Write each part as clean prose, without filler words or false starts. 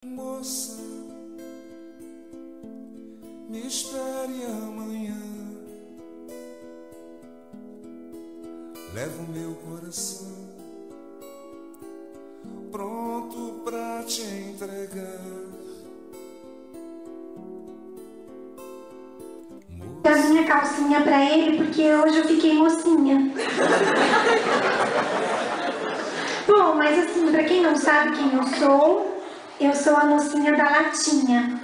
Moça, me espere amanhã. Levo meu coração pronto pra te entregar. Da minha calcinha pra ele, porque hoje eu fiquei mocinha. Bom, mas assim, pra quem não sabe quem eu sou a mocinha da latinha.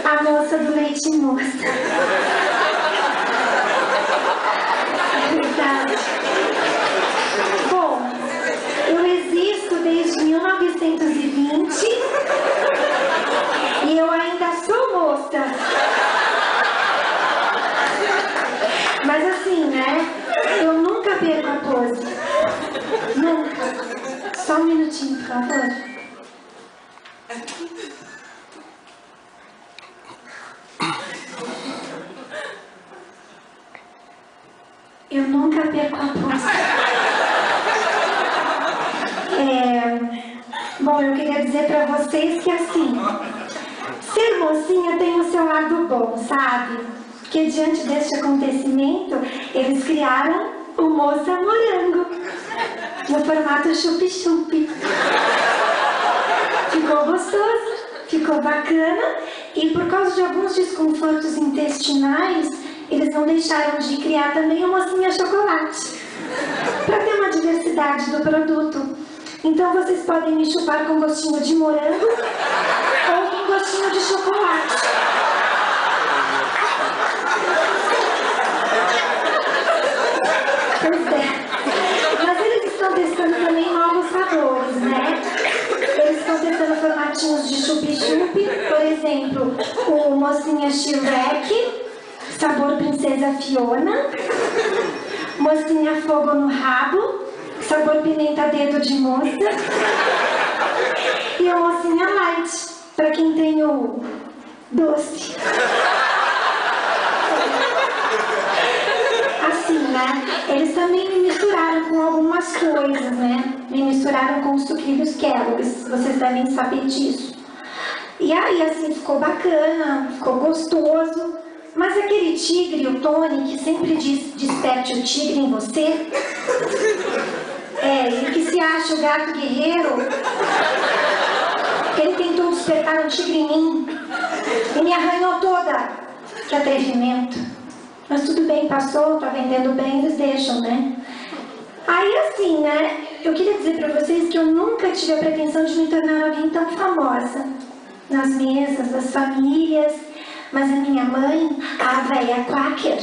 A moça do leite moça. É verdade. Bom, eu existo desde 1920 e eu ainda sou moça. Mas assim, né? Eu nunca perco a pose. Nunca. Só um minutinho, por favor. Eu nunca perco a pose. Bom, eu queria dizer pra vocês que assim, ser mocinha tem o seu lado bom, sabe? Porque diante deste acontecimento, eles criaram o Moça Morango, no formato chup-chup. Ficou gostoso, ficou bacana, e por causa de alguns desconfortos intestinais, eles não deixaram de criar também o Mocinha Chocolate, para ter uma diversidade do produto. Então vocês podem me chupar com gostinho de morango ou com gostinho de chocolate. Pois é. Mas eles estão testando também novos sabores, né? Eles estão testando formatinhos de chup-chup, por exemplo, o Mocinha Shrek, sabor Princesa Fiona, Mocinha Fogo no Rabo, sabor Pimenta Dedo de Moça, e o Mocinha Light, para quem tem o doce. Assim, né? Eles também me misturaram com algumas coisas, né? Me misturaram com os sucrilhos Kellogg's, vocês devem saber disso. E aí, assim, ficou bacana, ficou gostoso. Mas aquele tigre, o Tony, que sempre diz, desperte o tigre em você, e que se acha o gato guerreiro, ele tentou despertar um tigre em mim e me arranhou toda. Que atrevimento. Mas tudo bem, passou, tá vendendo bem, eles deixam, né? Aí assim, né, eu queria dizer pra vocês que eu nunca tive a pretensão de me tornar alguém tão famosa nas mesas das famílias, mas a minha mãe, a véia Quaker,